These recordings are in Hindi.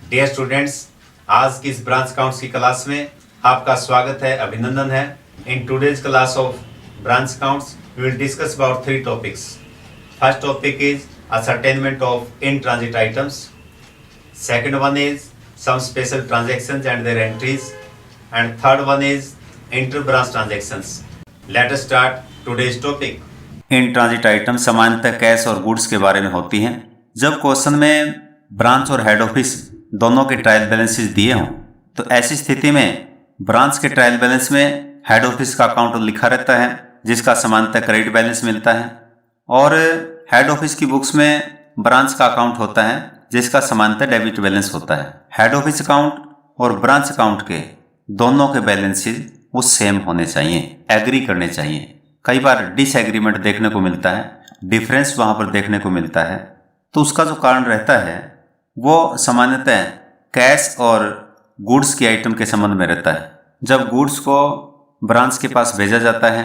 डियर स्टूडेंट्स, आज की इस ब्रांच अकाउंट्स की क्लास में आपका स्वागत है, अभिनंदन है। In today's class of branch accounts we will discuss about 3 topics. First topic is ascertainment of in transit items. Second one is some special transactions and their entries, and third one is inter branch transactions. Let us start today's topic. In transit item सामान्यतः कैश और गुड्स के बारे में होती हैं। जब क्वेश्चन में ब्रांच और हेड ऑफिस दोनों के ट्रायल बैलेंसेस दिए हों तो ऐसी स्थिति में ब्रांच के ट्रायल बैलेंस में हेड ऑफिस का अकाउंट लिखा रहता है जिसका सामान्यतः क्रेडिट बैलेंस मिलता है, और हेड ऑफिस की बुक्स में ब्रांच का अकाउंट होता है जिसका सामान्यतः डेबिट बैलेंस होता है। हेड ऑफिस अकाउंट और ब्रांच अकाउंट के दोनों के बैलेंसेस वो सेम होने चाहिए, एग्री करने चाहिए। कई बार डिसएग्रीमेंट देखने को मिलता है, डिफरेंस वहाँ पर देखने को मिलता है, तो उसका जो कारण रहता है वो सामान्यतः कैश और गुड्स के आइटम के संबंध में रहता है। जब गुड्स को ब्रांच के पास भेजा जाता है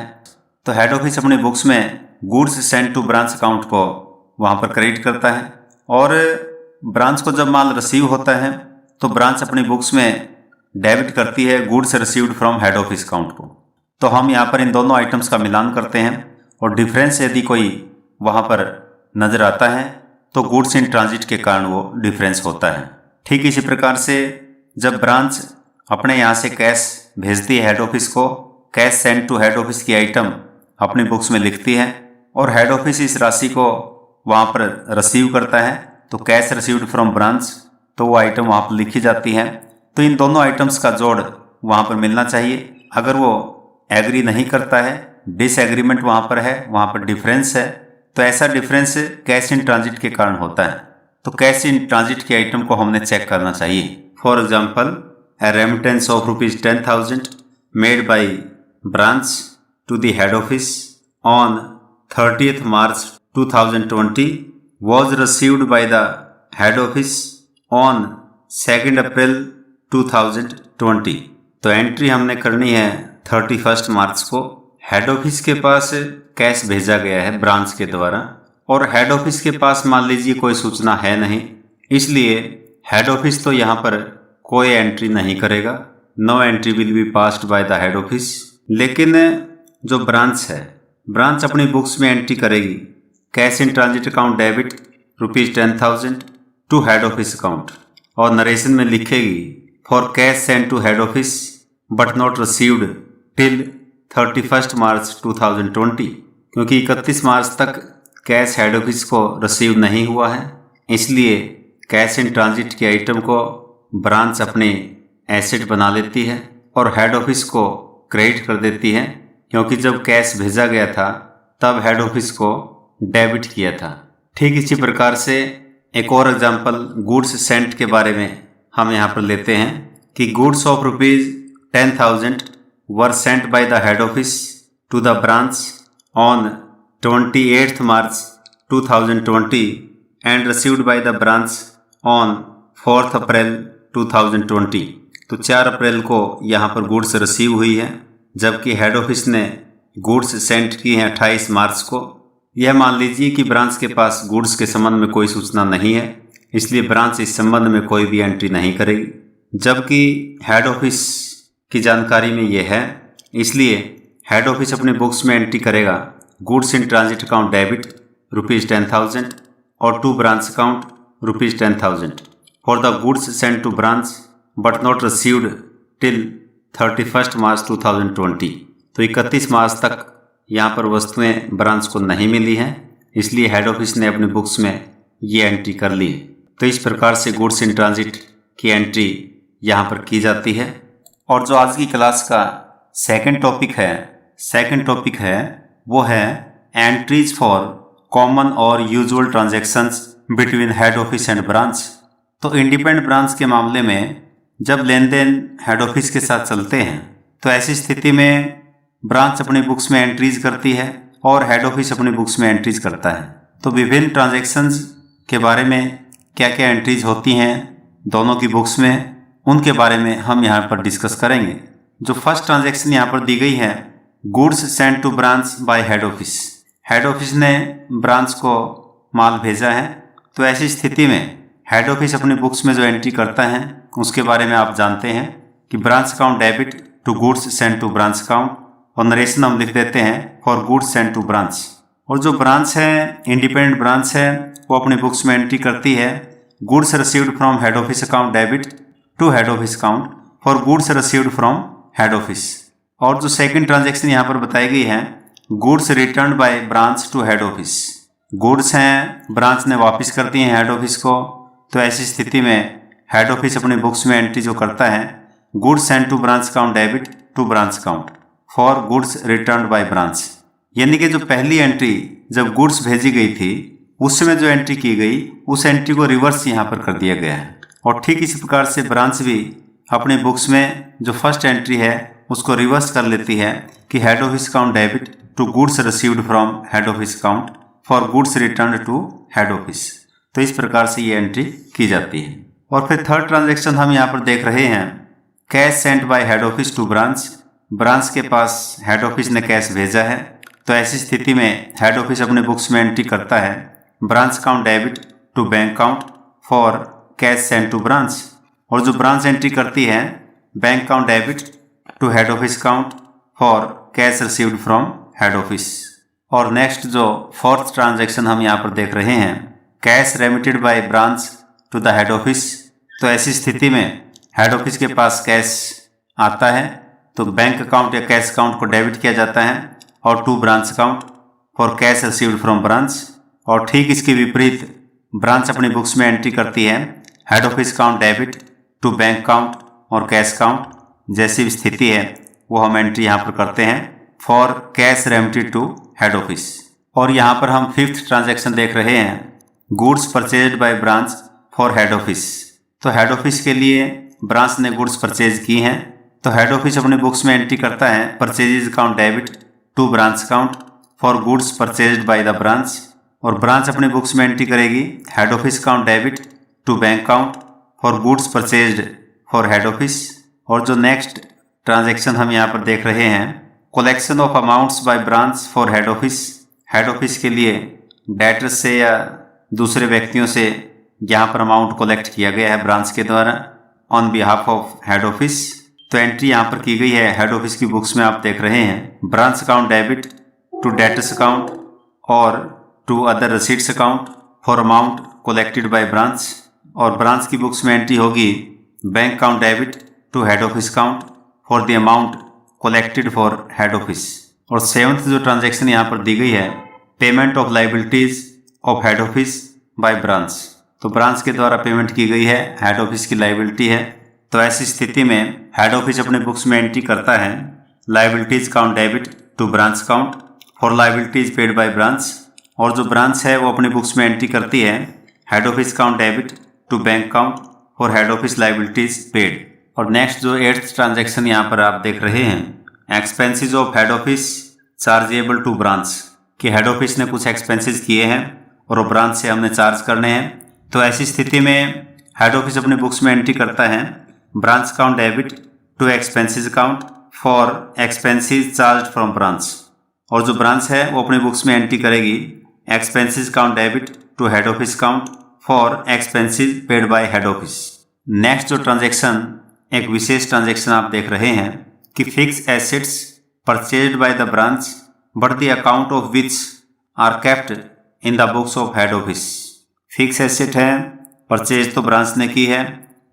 तो हेड ऑफिस अपनी बुक्स में goods send to branch account को वहाँ पर क्रेडिट करता है, और ब्रांच को जब माल रिसीव होता है तो ब्रांच अपनी बुक्स में डेबिट करती है goods received from head office account को। तो हम यहाँ पर इन दोनों आइटम्स का मिलान करते हैं और डिफरेंस यदि कोई वहाँ पर नज़र आता है तो गुड्स इन ट्रांजिट के कारण वो डिफरेंस होता है। ठीक इसी प्रकार से जब ब्रांच अपने यहाँ से कैश भेजती है हेड ऑफिस को, cash send to head office की आइटम अपनी बुक्स में लिखती है और हेड ऑफिस इस राशि को वहाँ पर रिसीव करता है तो कैश रिसीव्ड फ्रॉम ब्रांच, तो वो आइटम वहाँ पर लिखी जाती है। तो इन दोनों आइटम्स का जोड़ वहाँ पर मिलना चाहिए। अगर वो एग्री नहीं करता है, डिसएग्रीमेंट वहाँ पर है, वहाँ पर डिफरेंस है, तो ऐसा डिफरेंस कैश इन ट्रांजिट के कारण होता है। तो कैश इन ट्रांजिट के आइटम को हमने चेक करना चाहिए। For example, a remittance of ₹10,000 made by branch to the head office on 30th March 2020 was received by the head office on 2nd April 2020। तो एंट्री हमने करनी है 31 मार्च को। हेड ऑफिस के पास कैश भेजा गया है ब्रांच के द्वारा, और हेड ऑफिस के पास मान लीजिए कोई सूचना है नहीं, इसलिए हेड ऑफिस तो यहाँ पर कोई एंट्री नहीं करेगा। No entry will be passed by the head office. लेकिन जो ब्रांच है, ब्रांच अपनी बुक्स में एंट्री करेगी cash in transit account debit ₹10,000 to head office account, और नरेशन में लिखेगी for cash send to head office but not received till 31 March 2020, क्योंकि 31 मार्च तक कैश हेड ऑफिस को रिसीव नहीं हुआ है, इसलिए कैश इन ट्रांजिट के आइटम को ब्रांच अपने एसेट बना लेती है और हेड ऑफिस को क्रेडिट कर देती है, क्योंकि जब कैश भेजा गया था तब हेड ऑफिस को डेबिट किया था। ठीक इसी प्रकार से एक और एग्जांपल गुड्स सेंट के बारे में हम यहाँ पर लेते हैं कि goods of ₹10,000 were sent by the head office to the branch on 28th March 2020 and received by the branch on 4th April 2020। तो 4 अप्रैल को यहाँ पर गुड्स रिसीव हुई है, जबकि हेड ऑफिस ने गुड्स सेंड की हैं 28 मार्च को। यह मान लीजिए कि ब्रांच के पास गुड्स के संबंध में कोई सूचना नहीं है, इसलिए ब्रांच इस संबंध में कोई भी एंट्री नहीं करेगी, जबकि हेड ऑफिस की जानकारी में यह है, इसलिए हेड ऑफिस अपनी बुक्स में एंट्री करेगा goods in transit account debit ₹10,000 और to branch account ₹10,000 for the goods send to branch but not received till 31 March 2020। तो 31 मार्च तक यहाँ पर वस्तुएं ब्रांच को नहीं मिली हैं, इसलिए हेड ऑफिस ने अपनी बुक्स में ये एंट्री कर ली। तो इस प्रकार से गुड्स इन ट्रांजिट की एंट्री यहाँ पर की जाती है। और जो आज की क्लास का सेकंड टॉपिक है वो है एंट्रीज फॉर कॉमन और usual transactions between head office and branch. तो इंडिपेंडेंट ब्रांच के मामले में जब लेन देन हेड ऑफिस के साथ चलते हैं तो ऐसी स्थिति में ब्रांच अपनी बुक्स में एंट्रीज करती है और हेड ऑफिस अपनी बुक्स में एंट्रीज करता है। तो विभिन्न ट्रांजैक्शंस के बारे में क्या क्या एंट्रीज होती हैं दोनों की बुक्स में, उनके बारे में हम यहाँ पर डिस्कस करेंगे। जो फर्स्ट ट्रांजैक्शन यहाँ पर दी गई है, goods send to branch by head office. Head office ने ब्रांच को माल भेजा है, तो ऐसी स्थिति में हेड ऑफिस अपनी बुक्स में जो एंट्री करता है उसके बारे में आप जानते हैं कि branch account debit to goods send to branch account, और नरेशन हम लिख देते हैं for goods send to branch. और जो ब्रांच है, इंडिपेंडेंट ब्रांच है, वो अपने बुक्स में एंट्री करती है goods received from head office account debit to head office account for goods received from head office. और जो सेकंड ट्रांजैक्शन यहाँ पर बताई गई है, goods return by branch to head office. Goods हैं, ब्रांच ने वापस कर दिए हैं हेड ऑफिस को, तो ऐसी स्थिति में हेड ऑफिस अपने बुक्स में एंट्री जो करता है goods send to branch account debit to branch account for goods return by branch. यानी कि जो पहली एंट्री जब गुड्स भेजी गई थी उस समय जो एंट्री की गई उस एंट्री को रिवर्स यहाँ पर कर दिया गया है। और ठीक इसी प्रकार से ब्रांच भी अपने बुक्स में जो फर्स्ट एंट्री है उसको रिवर्स कर लेती है कि head office account debit to goods received from head office account for goods return to head office. तो इस प्रकार से ये एंट्री की जाती है। और फिर थर्ड ट्रांजैक्शन हम यहाँ पर देख रहे हैं cash sent by head office to branch. Branch के पास हेड ऑफिस ने कैश भेजा है, तो ऐसी स्थिति में हेड ऑफिस अपने बुक्स में एंट्री करता है branch account debit to bank account for cash sent to branch. और जो ब्रांच एंट्री करती है bank account debit to head office account for cash received from head office. और नेक्स्ट जो फोर्थ ट्रांजैक्शन हम यहाँ पर देख रहे हैं cash remitted by branch to the head office. तो ऐसी स्थिति में हेड ऑफिस के पास कैश आता है तो बैंक अकाउंट या कैश अकाउंट को डेबिट किया जाता है और to branch account for cash received from branch. और ठीक इसके विपरीत ब्रांच अपनी बुक्स में एंट्री करती है head office account debit to bank account और कैश अकाउंट। जैसी भी स्थिति है वो हम एंट्री यहाँ पर करते हैं for cash remitted to head office. और यहाँ पर हम फिफ्थ ट्रांजैक्शन देख रहे हैं goods purchased by branch for head office. तो हेड ऑफिस के लिए ब्रांच ने गुड्स परचेज की हैं, तो हेड ऑफिस अपने बुक्स में एंट्री करता है purchases account debit to branch account for goods purchased by the branch. और ब्रांच अपने बुक्स में एंट्री करेगी head office account debit to bank account for goods purchased for head office. और जो नेक्स्ट ट्रांजैक्शन हम यहाँ पर देख रहे हैं collection of amounts bye branch for head office. Head office के लिए डेटर्स से या दूसरे व्यक्तियों से यहाँ पर अमाउंट कलेक्ट किया गया है ब्रांच के द्वारा on behalf of head office. तो एंट्री यहाँ पर की गई है हेड ऑफिस की बुक्स में, आप देख रहे हैं branch account debit to debtors account और to other receipts account for amount collected by branch. और ब्रांच की बुक्स में एंट्री होगी bank account debit to head office account for the amount collected for head office. और सेवंथ जो ट्रांजैक्शन यहाँ पर दी गई है payment of liabilities of head office by branch. तो ब्रांच के द्वारा पेमेंट की गई है हेड ऑफिस की लाइबिलिटी है, तो ऐसी स्थिति में हेड ऑफिस अपने बुक्स में एंट्री करता है liabilities account debit to branch account for liabilities paid by branch. और जो ब्रांच है वो अपने बुक्स में एंट्री करती है head office account debit to bank account for head office liabilities paid. और नेक्स्ट जो एट्थ ट्रांजैक्शन यहाँ पर आप देख रहे हैं expenses of head office chargeable to branch, कि हेड ऑफिस ने कुछ एक्सपेंसेस किए हैं और वो ब्रांच से हमने चार्ज करने हैं। तो ऐसी स्थिति में हेड ऑफिस अपने बुक्स में एंट्री करता है branch account debit to expenses account for expenses charge from branch. और जो ब्रांच है वो अपने बुक्स में एंट्री करेगी expenses account debit to head office account for expenses paid by head office. Next जो ट्रांजैक्शन एक विशेष ट्रांजैक्शन आप देख रहे हैं कि fix assets purchased by the branch but the account of which are kept in the books of head office. Fix asset है, परचेज तो ब्रांच ने की है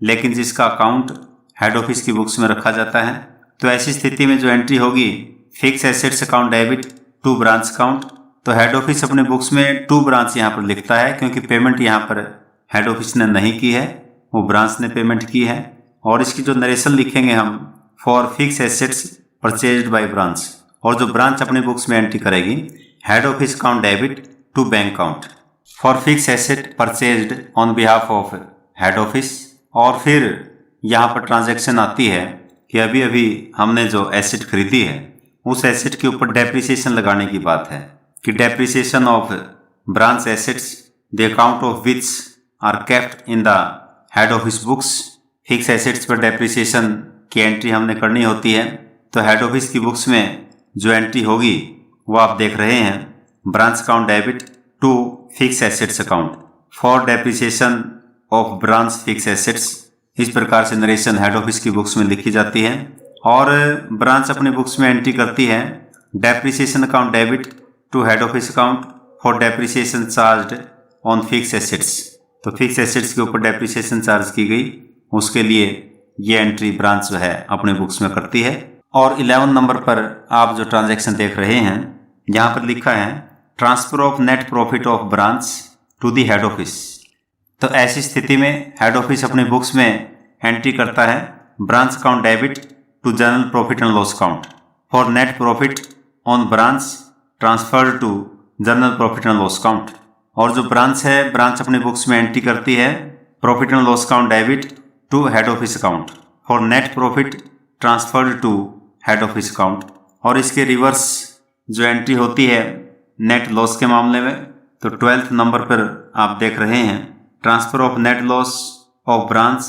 लेकिन जिसका अकाउंट हेड ऑफिस की बुक्स में रखा जाता है। तो ऐसी स्थिति में जो एंट्री होगी fix assets account debit to branch account, तो हेड ऑफिस अपने बुक्स में टू ब्रांच यहाँ पर लिखता है क्योंकि पेमेंट यहाँ पर हेड ऑफिस ने नहीं की है, वो ब्रांच ने पेमेंट की है। और इसकी जो नरेशन लिखेंगे हम for fix assets purchased by branch. और जो ब्रांच अपनी बुक्स में एंट्री करेगी head office account debit to bank account for fix asset purchased on behalf of head office. और फिर यहाँ पर ट्रांजैक्शन आती है कि अभी अभी हमने जो एसेट खरीदी है उस एसेट के ऊपर डेप्रिसिएशन लगाने की बात है कि depreciation of branch assets the account of which are kept in the head office books. Fix assets पर डेप्रिसिएशन की एंट्री हमने करनी होती है, तो हेड ऑफिस की बुक्स में जो एंट्री होगी वो आप देख रहे हैं branch account debit to fix assets account for depreciation of branch fix assets, इस प्रकार से नरेशन हेड ऑफिस की बुक्स में लिखी जाती है। और ब्रांच अपनी बुक्स में एंट्री करती है depreciation account debit to head office account for depreciation charged on fix assets. तो फिक्स एसेट्स के ऊपर डेप्रिसिएशन चार्ज की गई, उसके लिए ये एंट्री ब्रांच जो है अपने बुक्स में करती है। और 11 नंबर पर आप जो ट्रांजैक्शन देख रहे हैं, यहाँ पर लिखा है transfer of net profit of branch to the head office. तो ऐसी स्थिति में हेड ऑफिस अपने बुक्स में एंट्री करता है branch account debit to general profit and loss account for net profit on branch transfer to general profit and loss account. और जो ब्रांच है, ब्रांच अपने बुक्स में एंट्री करती है profit and loss account debit to head office account for net profit transferred to head office account. और इसके रिवर्स जो एंट्री होती है नेट लॉस के मामले में, तो 12th नंबर पर आप देख रहे हैं transfer of net loss of branch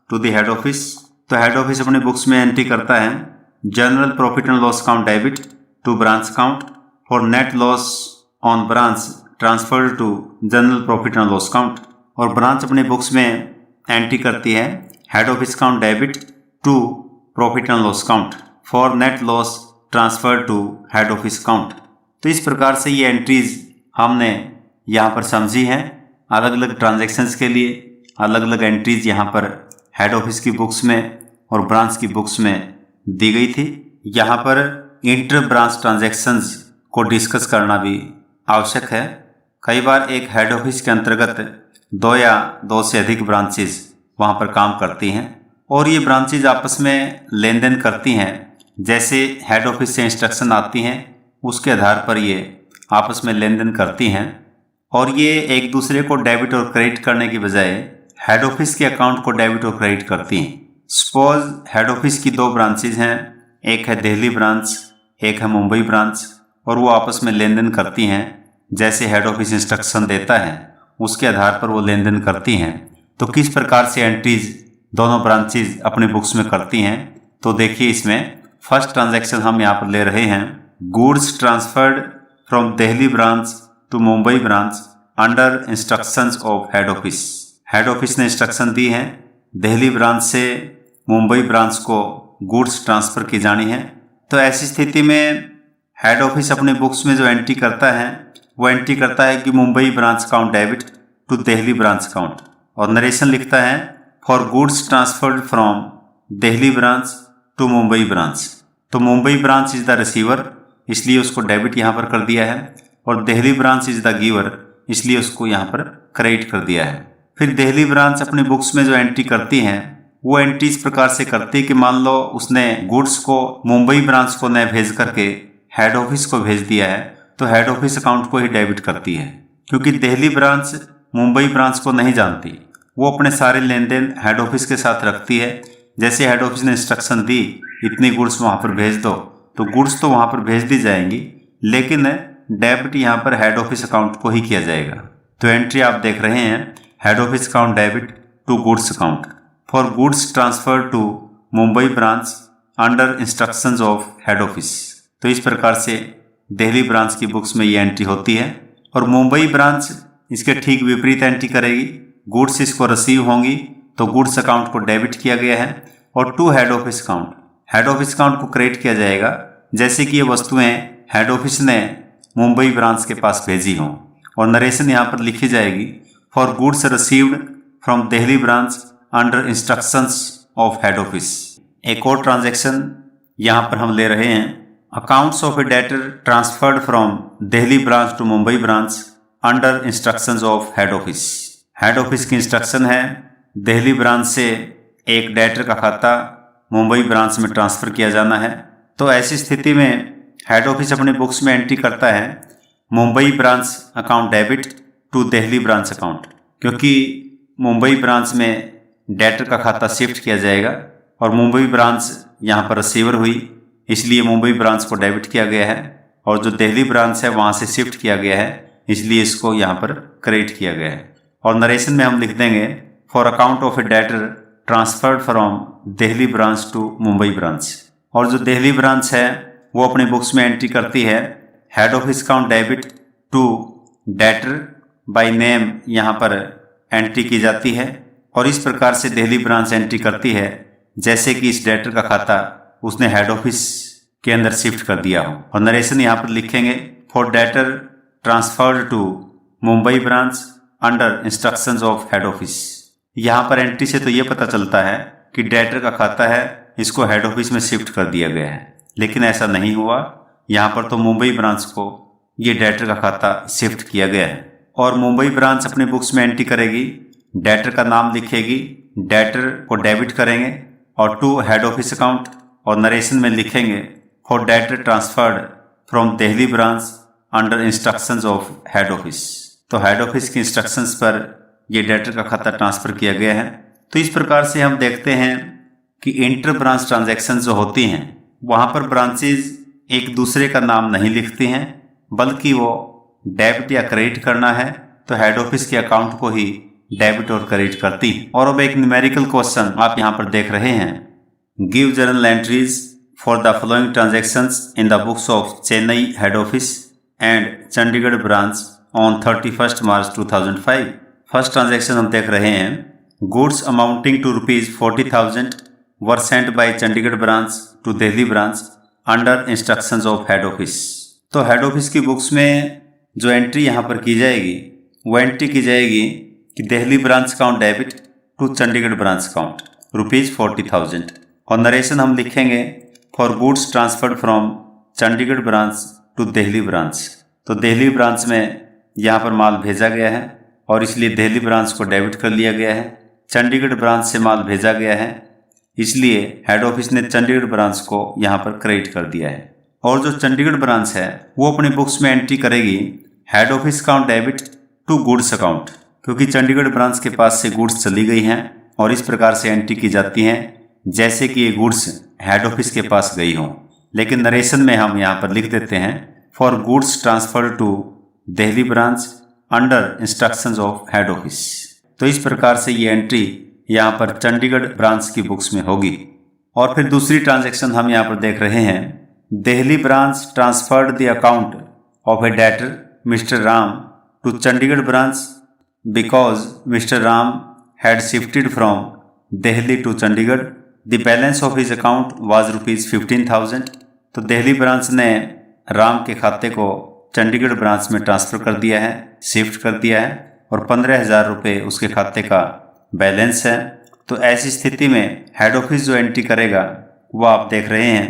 to the head office. तो हेड ऑफिस अपने बुक्स में एंट्री करता है general profit and loss account debit to branch account for net loss on branch transferred to general profit and loss account. और ब्रांच अपने बुक्स में एंट्री करती है head office account debit to profit and loss account for net loss transfer to head office account. तो इस प्रकार से ये एंट्रीज हमने यहाँ पर समझी हैं। अलग अलग ट्रांजैक्शंस के लिए अलग अलग एंट्रीज यहाँ पर हेड ऑफिस की बुक्स में और ब्रांच की बुक्स में दी गई थी। यहाँ पर इंटर ब्रांच ट्रांजैक्शंस को डिस्कस करना भी आवश्यक है। कई बार एक हेड ऑफिस के अंतर्गत 2 या 2 से अधिक ब्रांचेज वहाँ पर काम करती हैं और ये ब्रांचेज आपस में लेन देन करती हैं। जैसे हेड ऑफिस से इंस्ट्रक्शन आती हैं उसके आधार पर ये आपस में लेन देन करती हैं और ये एक दूसरे को डेबिट और क्रेडिट करने की बजाय हेड ऑफिस के अकाउंट को डेबिट और क्रेडिट करती हैं। सपोज हेड ऑफिस की 2 ब्रांचेज हैं, एक है दिल्ली ब्रांच, एक है मुंबई ब्रांच, और वो आपस में लेन देन करती हैं। जैसे हेड ऑफिस इंस्ट्रक्शन देता है उसके आधार पर वो लेन देन करती हैं। तो किस प्रकार से एंट्रीज दोनों ब्रांचेज अपने बुक्स में करती हैं, तो देखिए इसमें फर्स्ट ट्रांजैक्शन हम यहाँ पर ले रहे हैं goods transferred from Delhi branch to Mumbai branch under instructions of head office. Head office ने इंस्ट्रक्शन दी है दिल्ली ब्रांच से मुंबई ब्रांच को गुड्स ट्रांसफर की जानी है। तो ऐसी स्थिति में हेड ऑफिस अपने बुक्स में जो एंट्री करता है वो एंट्री करता है कि Mumbai branch account debit to Delhi branch account, और नरेशन लिखता है for goods transferred from Delhi branch to Mumbai branch. तो Mumbai branch is the receiver, इसलिए उसको डेबिट यहाँ पर कर दिया है, और Delhi branch is the giver, इसलिए उसको यहाँ पर क्रेडिट कर दिया है। फिर दिल्ली ब्रांच अपने बुक्स में जो एंट्री करती है वो एंट्री इस प्रकार से करती है कि मान लो उसने गुड्स को मुंबई ब्रांच को न भेज करके हेड ऑफिस को भेज दिया है, तो हेड ऑफिस अकाउंट को ही डेबिट करती है, क्योंकि दिल्ली ब्रांच मुंबई ब्रांच को नहीं जानती। वो अपने सारे लेन देन हेड ऑफिस के साथ रखती है। जैसे हेड ऑफिस ने इंस्ट्रक्शन दी इतनी गुड्स वहाँ पर भेज दो, तो गुड्स तो वहाँ पर भेज दी जाएंगी, लेकिन डेबिट यहाँ पर हेड ऑफिस अकाउंट को ही किया जाएगा। तो एंट्री आप देख रहे हैं head office account debit to goods account for goods transfer to Mumbai branch under instructions of head office. तो इस प्रकार से दिल्ली ब्रांच की बुक्स में ये एंट्री होती है, और मुंबई ब्रांच इसके ठीक विपरीत एंट्री करेगी। गुड्स इसको रिसीव होंगी तो गुड्स अकाउंट को डेबिट किया गया है, और टू हेड ऑफिस अकाउंट को क्रेडिट किया जाएगा, जैसे कि ये वस्तुएं हेड ऑफिस ने मुंबई ब्रांच के पास भेजी हों। और नरेशन यहाँ पर लिखी जाएगी for goods received from Delhi branch under instructions of head office. एक और ट्रांजैक्शन यहाँ पर हम ले रहे हैं accounts of a debtor transferred from Delhi branch to Mumbai branch under instructions of head office. Head office की इंस्ट्रक्शन है दिल्ली ब्रांच से एक डेटर का खाता मुंबई ब्रांच में ट्रांसफ़र किया जाना है। तो ऐसी स्थिति में हेड ऑफिस अपने बुक्स में एंट्री करता है Mumbai branch account debit to Delhi branch account, क्योंकि मुंबई ब्रांच में डेटर का खाता शिफ्ट किया जाएगा और मुंबई ब्रांच यहाँ पर रिसीवर हुई, इसलिए मुंबई ब्रांच को डेबिट किया गया है, और जो दिल्ली ब्रांच है वहाँ से शिफ्ट किया गया है, इसलिए इसको यहाँ पर क्रेडिट किया गया है। और नरेशन में हम लिख देंगे for account of a debtor transferred from Delhi branch to Mumbai branch. और जो दिल्ली ब्रांच है वो अपने बुक्स में एंट्री करती है head office account debit to debtor by name, यहाँ पर एंट्री की जाती है, और इस प्रकार से दिल्ली ब्रांच एंट्री करती है जैसे कि इस डेटर का खाता उसने हेड ऑफिस के अंदर शिफ्ट कर दिया हो। और नरेशन यहाँ पर लिखेंगे, for debtor transferred to Mumbai branch under instructions of head office. यहाँ पर एंट्री से तो ये पता चलता है कि डेटर का खाता है इसको हेड ऑफिस में शिफ्ट कर दिया गया है, लेकिन ऐसा नहीं हुआ। यहाँ पर तो मुंबई ब्रांच को ये डेटर का खाता शिफ्ट किया गया है। और मुंबई ब्रांच अपनी बुक्स में एंट्री करेगी, डेटर का नाम लिखेगी, डेटर को डेबिट करेंगे और टू हेड ऑफिस अकाउंट, और नरेशन में लिखेंगे for debtor transferred from Delhi branch under instructions of head office. तो हेड ऑफिस की इंस्ट्रक्शंस पर ये डेटर का खाता ट्रांसफर किया गया है। तो इस प्रकार से हम देखते हैं कि इंटर ब्रांच ट्रांजैक्शन जो होती हैं वहां पर ब्रांचेज एक दूसरे का नाम नहीं लिखती हैं, बल्कि वो डेबिट या क्रेडिट करना है तो हेड ऑफिस के अकाउंट को ही डेबिट और क्रेडिट करती है। और अब एक न्यूमेरिकल क्वेश्चन आप यहाँ पर देख रहे हैं, give journal entries for the following transactions in the books of Chennai head office and Chandigarh branch on 31 March 2005। First transaction हम देख रहे हैं, goods amounting to ₹40,000 were sent by Chandigarh branch to Delhi branch under instructions of head office. तो हेड ऑफिस की बुक्स में जो एंट्री यहाँ पर की जाएगी वो एंट्री की जाएगी कि Delhi branch account debit to Chandigarh branch account ₹40,000। और नरेशन हम लिखेंगे for goods transferred from Chandigarh branch to Delhi branch. तो दिल्ली ब्रांच में यहाँ पर माल भेजा गया है और इसलिए दिल्ली ब्रांच को डेबिट कर लिया गया है। चंडीगढ़ ब्रांच से माल भेजा गया है इसलिए हेड ऑफिस ने चंडीगढ़ ब्रांच को यहाँ पर क्रेडिट कर दिया है। और जो चंडीगढ़ ब्रांच है वो अपनी बुक्स में एंट्री करेगी head office account debit to goods account, क्योंकि चंडीगढ़ ब्रांच के पास से गुड्स चली गई हैं और इस प्रकार से एंट्री की जाती हैं जैसे कि ये गुड्स हेड ऑफिस के पास गई हों। लेकिन नरेशन में हम यहाँ पर लिख देते हैं for goods transfer to Delhi branch under instructions of head office. तो इस प्रकार से ये एंट्री यहाँ पर चंडीगढ़ ब्रांच की बुक्स में होगी। और फिर दूसरी ट्रांजैक्शन हम यहाँ पर देख रहे हैं, Delhi branch transferred the account of a debtor mister Ram to Chandigarh branch because mister Ram had shifted from Delhi to Chandigarh. The balance of his account was ₹15,000। तो दिल्ली ब्रांच ने राम के खाते को चंडीगढ़ ब्रांच में ट्रांसफ़र कर दिया है, शिफ्ट कर दिया है और 15,000 रुपये उसके खाते का बैलेंस है। तो ऐसी स्थिति में हेड ऑफिस जो एंट्री करेगा वो आप देख रहे हैं,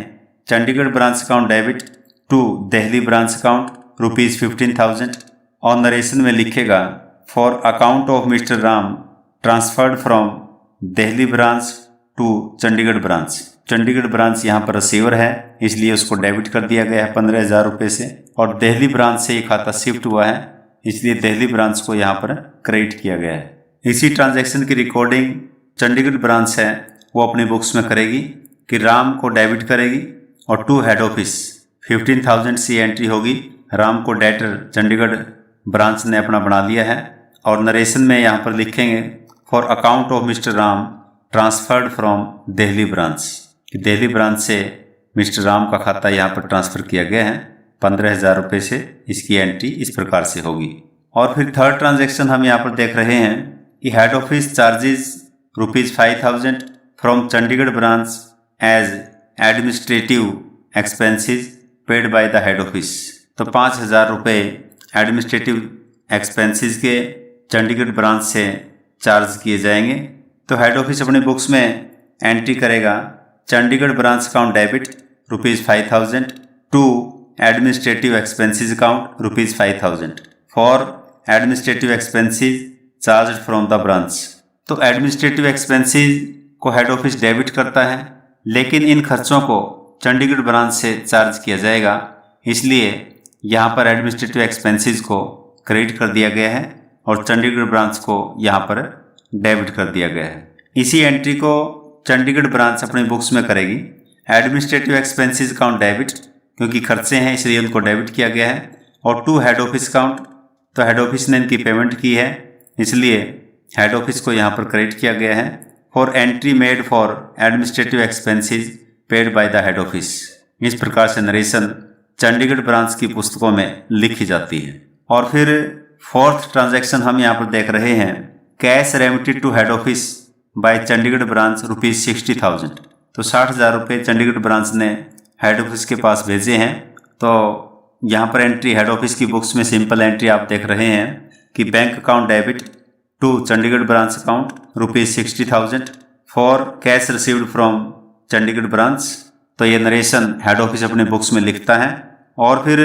Chandigarh branch account debit to Delhi branch account ₹15,000 और नरेशन में लिखेगा for account of mister Ram transferred from Delhi branch to Chandigarh branch. Chandigarh branch यहाँ पर रिसीवर है इसलिए उसको डेबिट कर दिया गया है 15,000 रुपये से, और दिल्ली ब्रांच से ये खाता शिफ्ट हुआ है इसलिए दिल्ली ब्रांच को यहाँ पर क्रेडिट किया गया है। इसी ट्रांजैक्शन की रिकॉर्डिंग चंडीगढ़ ब्रांच है वो अपनी बुक्स में करेगी कि राम को डेबिट करेगी और टू हेड ऑफिस 15,000 से एंट्री होगी। राम को डेटर चंडीगढ़ ब्रांच ने अपना बना लिया है और नरेशन में यहाँ पर लिखेंगे for account of mister Ram transferred from Delhi branch, कि दिल्ली ब्रांच से मिस्टर राम का खाता यहाँ पर ट्रांसफ़र किया गया है 15,000 रुपये से। इसकी एंट्री इस प्रकार से होगी। और फिर थर्ड ट्रांजैक्शन हम यहाँ पर देख रहे हैं कि head office charges ₹5,000 from Chandigarh branch as administrative expenses paid by the head office. तो 5,000 रुपये एडमिनिस्ट्रेटिव एक्सपेंसेस के चंडीगढ़ ब्रांच से चार्ज किए जाएंगे। तो हेड ऑफिस अपने बुक्स में एंट्री करेगा Chandigarh branch account debit ₹5,000 to administrative expenses account ₹5,000 for administrative expenses charge from the branch. तो एडमिनिस्ट्रेटिव एक्सपेंसेस को हेड ऑफिस डेबिट करता है, लेकिन इन खर्चों को चंडीगढ़ ब्रांच से चार्ज किया जाएगा, इसलिए यहाँ पर एडमिनिस्ट्रेटिव एक्सपेंसेस को क्रेडिट कर दिया गया है और चंडीगढ़ ब्रांच को यहाँ पर डेबिट कर दिया गया है। इसी एंट्री को चंडीगढ़ ब्रांच अपनी बुक्स में करेगी एडमिनिस्ट्रेटिव एक्सपेंसेस अकाउंट डेबिट, क्योंकि खर्चे हैं इसलिए उनको डेबिट किया गया है, और टू हेड ऑफिस अकाउंट, तो हेड ऑफिस ने इनकी पेमेंट की है इसलिए हेड ऑफिस को यहाँ पर क्रेडिट किया गया है for entry made for administrative expenses paid by the head office. इस प्रकार से नरेशन चंडीगढ़ ब्रांच की पुस्तकों में लिखी जाती है। और फिर फोर्थ ट्रांजैक्शन हम यहाँ पर देख रहे हैं, cash remitted to head office by Chandigarh branch ₹60,000। तो 60,000 रुपये चंडीगढ़ ब्रांच ने हेड ऑफिस के पास भेजे हैं। तो यहाँ पर एंट्री हेड ऑफिस की बुक्स में सिंपल एंट्री आप देख रहे हैं कि bank account debit to Chandigarh branch account ₹60,000 for cash received from Chandigarh branch. तो ये नरेशन हेड ऑफिस अपने बुक्स में लिखता है और फिर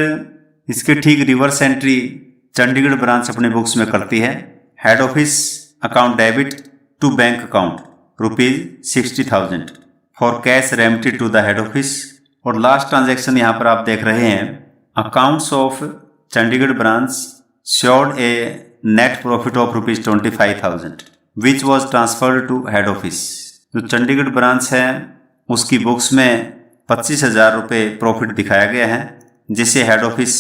इसके ठीक रिवर्स एंट्री चंडीगढ़ ब्रांच अपने बुक्स में करती है। Head office account debit to bank account ₹60,000 for cash remitted to the head office. और लास्ट ट्रांजैक्शन यहाँ पर आप देख रहे हैं accounts of Chandigarh branch showed a net profit of ₹25,000 which was transferred to head office. जो चंडीगढ़ ब्रांच है उसकी बुक्स में 25,000 रुपये प्रॉफिट दिखाया गया है जिसे हेड ऑफिस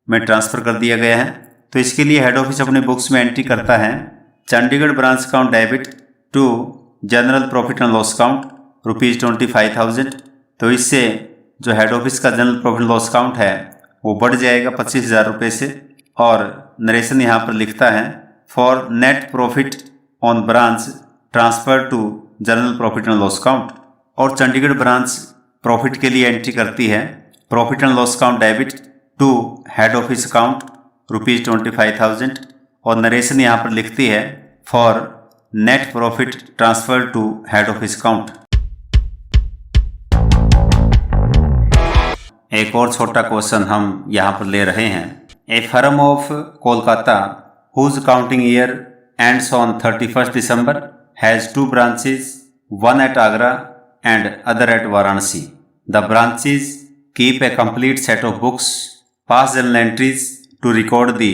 में ट्रांसफ़र कर दिया गया है। तो इसके लिए हेड ऑफिस अपने बुक्स में एंट्री करता है Chandigarh branch account debit to general profit and loss account ₹25,000। तो इससे जो हेड ऑफिस का जनरल प्रॉफिट लॉस अकाउंट है वो बढ़ जाएगा 25,000 रुपये से। और नरेशन यहाँ पर लिखता है for net profit on branch transfer to general profit and loss account. और चंडीगढ़ ब्रांच प्रॉफिट के लिए एंट्री करती है profit and loss account debit to head office account ₹25,000 और नरेशन यहाँ पर लिखती है for net profit transfer to head office account. एक और छोटा क्वेश्चन हम यहाँ पर ले रहे हैं। A firm of Kolkata whose accounting year ends on 31 December हैज़ 2 branches, one at Agra and other at Varanasi. The branches keep a complete set of books, past journal entries to record the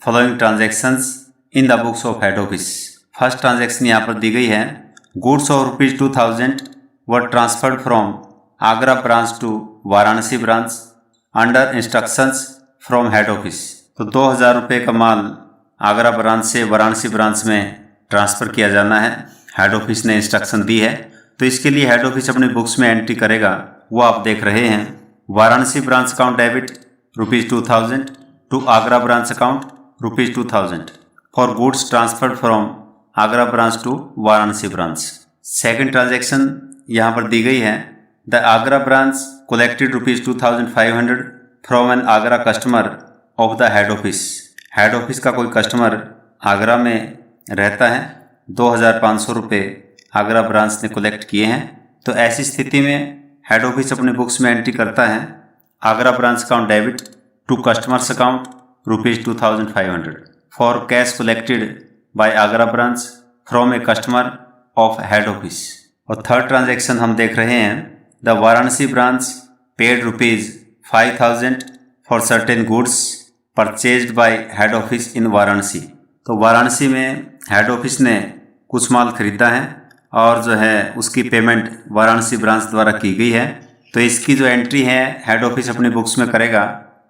following transactions in the books of head office. First transaction यहाँ पर दी गई है goods of ₹2,000 were transferred from Agra branch to Varanasi branch under instructions from head office. तो 2,000 रुपये का माल आगरा ब्रांच से वाराणसी ब्रांच में ट्रांसफ़र किया जाना है, हेड ऑफिस ने इंस्ट्रक्शन दी है। तो इसके लिए हेड ऑफिस अपने बुक्स में एंट्री करेगा, वो आप देख रहे हैं। Varanasi branch account debit ₹2,000 to Agra branch account ₹2,000 for goods transferred from Agra branch to Varanasi branch. Second transaction यहाँ पर दी गई है the Agra branch collected ₹2,500 from an Agra customer of the head office. Head office का कोई कस्टमर आगरा में रहता है, 2,500 रुपये आगरा ब्रांच ने कलेक्ट किए हैं। तो ऐसी स्थिति में हेड ऑफिस अपने बुक्स में एंट्री करता है Agra branch account debit to customers account ₹2,500 for cash collected by Agra branch from a customer of head office. और थर्ड ट्रांजेक्शन हम देख रहे हैं the Varanasi branch paid ₹5,000 for certain goods purchased by head office in Varanasi. तो वाराणसी में हेड ऑफिस ने कुछ माल खरीदा है और जो है उसकी पेमेंट वाराणसी ब्रांच द्वारा की गई है। तो इसकी जो एंट्री है हेड ऑफिस अपने बुक्स में करेगा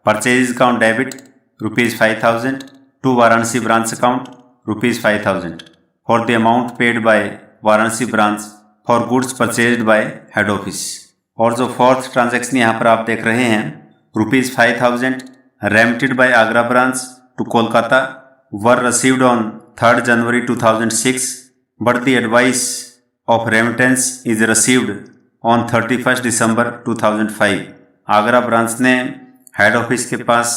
purchase account debit ₹5,000 to Varanasi branch account ₹5,000 for the amount paid by Varanasi branch for goods purchased by head office. और जो फोर्थ ट्रांजैक्शन यहाँ पर आप देख रहे हैं ₹5,000 remitted by Agra branch to Kolkata were received on 3rd January 2006 but the advice of remittance is received on 31 December 2005। Agra branch ने हेड ऑफिस के पास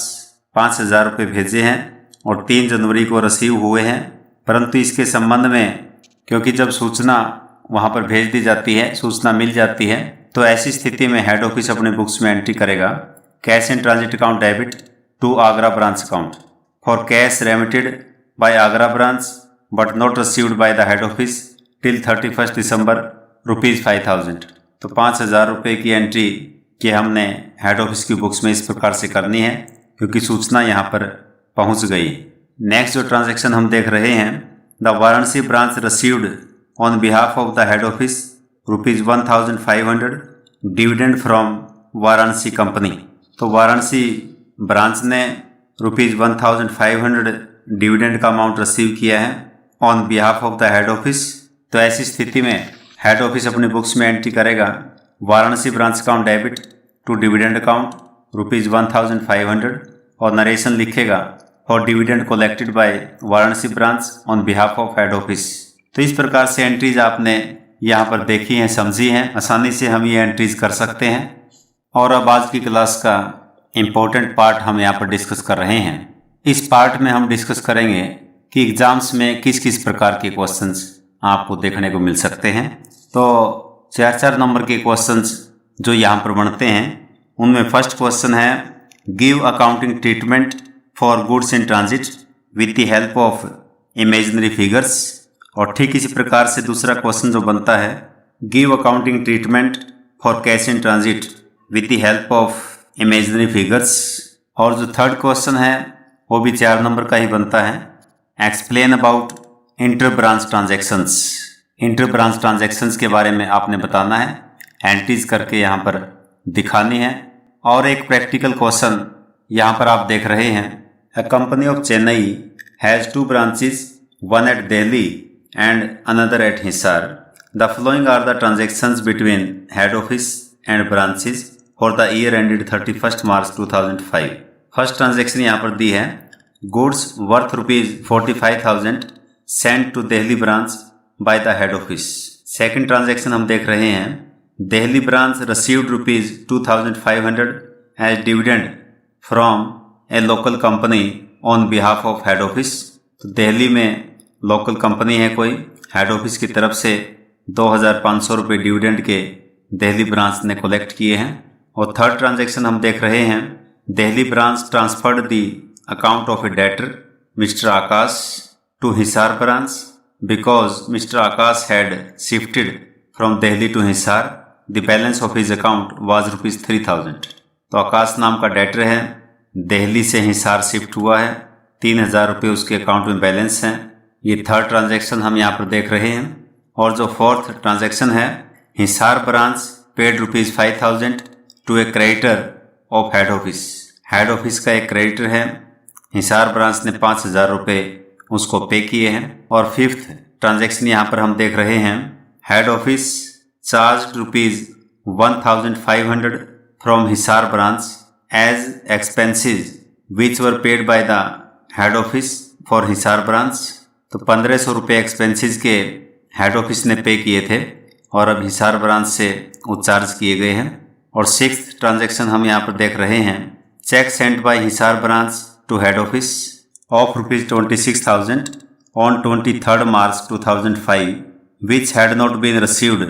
5,000 रुपये भेजे हैं और 3 जनवरी को रिसीव हुए हैं, परंतु इसके संबंध में क्योंकि जब सूचना वहां पर भेज दी जाती है, सूचना मिल जाती है, तो ऐसी स्थिति में हेड ऑफिस अपने बुक्स में एंट्री करेगा cash in transit account debit to Agra branch account for cash remitted by Agra branch but not received by the head office till 31 December ₹5,000। तो 5,000 रुपये की एंट्री कि हमने हेड ऑफिस की बुक्स में इस प्रकार से करनी है क्योंकि सूचना यहाँ पर पहुँच गई। नेक्स्ट जो ट्रांजैक्शन हम देख रहे हैं the Varanasi branch received on behalf of the head office ₹1,500 dividend from Varanasi company. तो वाराणसी ब्रांच ने ₹1,500 डिविडेंड का अमाउंट रिसीव किया है on behalf of the head office. तो ऐसी स्थिति में हेड ऑफिस अपने बुक्स में एंट्री करेगा Varanasi branch account debit to dividend account ₹1,500 और नरेशन लिखेगा for dividend collected by Varanasi branch on behalf of head office. तो इस प्रकार से एंट्रीज आपने यहाँ पर देखी हैं, समझी हैं, आसानी से हम ये एंट्रीज कर सकते हैं। और अब आज की क्लास का इम्पोर्टेंट पार्ट हम यहाँ पर डिस्कस कर रहे हैं। इस पार्ट में हम डिस्कस करेंगे कि एग्जाम्स में किस किस प्रकार के क्वेश्चंस आपको देखने को मिल सकते हैं। तो 4 नंबर के क्वेश्चंस जो यहाँ पर बनते हैं उनमें फर्स्ट क्वेश्चन है give accounting treatment for goods in transit with the help of imaginary figures. और ठीक इसी प्रकार से दूसरा क्वेश्चन जो बनता है give accounting treatment for cash in transit with the help of imaginary figures. और जो थर्ड क्वेश्चन है वो भी 4 नंबर का ही बनता है explain about inter branch transactions. Inter branch transactions के बारे में आपने बताना है, एंट्रीज करके यहाँ पर दिखानी है। और एक प्रैक्टिकल क्वेश्चन यहाँ पर आप देख रहे हैं a company of Chennai has 2 branches, one at Delhi and another at Hisar. The following are the transactions between head office and branches for the year ended 31st March 2005. First transaction यहाँ पर दी है goods worth ₹45,000 sent to Delhi branch by the head office. Second transaction हम देख रहे हैं Delhi branch received ₹2,500 as dividend from a local company on behalf of head office. तो दिल्ली में लोकल कंपनी है कोई, हेड ऑफिस की तरफ से 2,500 रुपये डिविडेंड के दिल्ली ब्रांच ने कलेक्ट किए हैं। और थर्ड ट्रांजैक्शन हम देख रहे हैं Delhi branch transferred the account of a debtor mister Akash to Hisar branch because mister Akash had shifted from Delhi to Hisar. The balance of his account was ₹3,000। तो आकाश नाम का डेटर है, दिल्ली से हिसार शिफ्ट हुआ है, 3,000 रुपये उसके अकाउंट में बैलेंस हैं। ये थर्ड ट्रांजैक्शन हम यहाँ पर देख रहे हैं। और जो फोर्थ ट्रांजैक्शन है Hisar branch paid ₹5,000 to a creditor of head office. Head office का एक क्रेडिटर है, हिसार ब्रांच ने 5,000 रुपये उसको पे किए हैं। और फिफ्थ ट्रांजैक्शन यहाँ पर हम देख रहे हैं head office charge ₹1,500 from Hisar branch as expenses which were paid by the head office for Hisar branch. तो 1,500 रुपये एक्सपेंसेस के हेड ऑफिस ने पे किए थे और अब हिसार ब्रांच से वो चार्ज किए गए हैं। और सिक्स्थ ट्रांजैक्शन हम यहाँ पर देख रहे हैं cheque sent by Hisar branch to head office of ₹26,000 on 23rd March 2005 which had not been received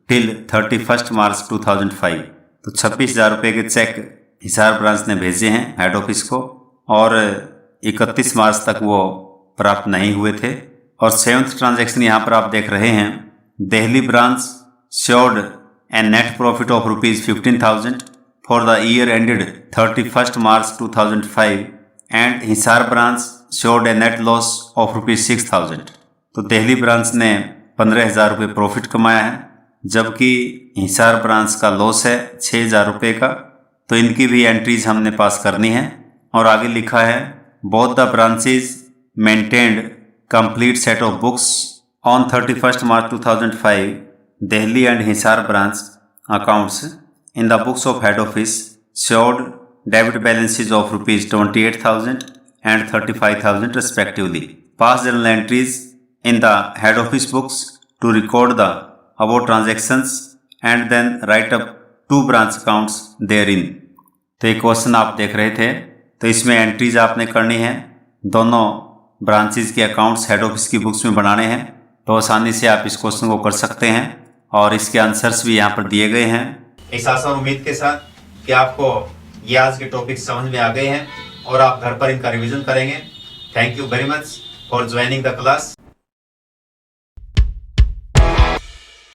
till 31st March 2005। तो 26,000 रुपये के चेक हिसार ब्रांच ने भेजे हैं हेड ऑफिस को और 31 मार्च तक वो प्राप्त नहीं हुए थे। और सेवंथ ट्रांजैक्शन यहाँ पर आप देख रहे हैं Delhi branch showed a net profit of ₹15,000 for the year ended 31st March 2005 and Hisar branch showed a net loss of ₹6,000। तो दिल्ली ब्रांच ने 15,000 रुपये प्रॉफिट कमाया है जबकि हिसार ब्रांच का लॉस है 6,000 रुपये का। तो इनकी भी एंट्रीज हमने पास करनी है। और आगे लिखा है both the branches maintained complete set of books on 31st March 2005. Delhi and Hisar branch accounts in the books of head office showed debit balances of ₹28,000 and ₹35,000 respectively. Pass journal entries in the head office books to record the above transactions and then write up 2 branch accounts therein. तो एक क्वेश्चन आप देख रहे थे, तो इसमें एंट्रीज आपने करनी है, दोनों ब्रांचेज के अकाउंट्स हेड ऑफिस की बुक्स में बनाने हैं। तो आसानी से आप इस क्वेश्चन को कर सकते हैं और इसके आंसर्स भी यहाँ पर दिए गए हैं। इस आशा उम्मीद के साथ कि आपको ये आज के टॉपिक समझ में आ गए हैं और आप घर पर इनका रिवीजन करेंगे। Thank you very much for joining the class.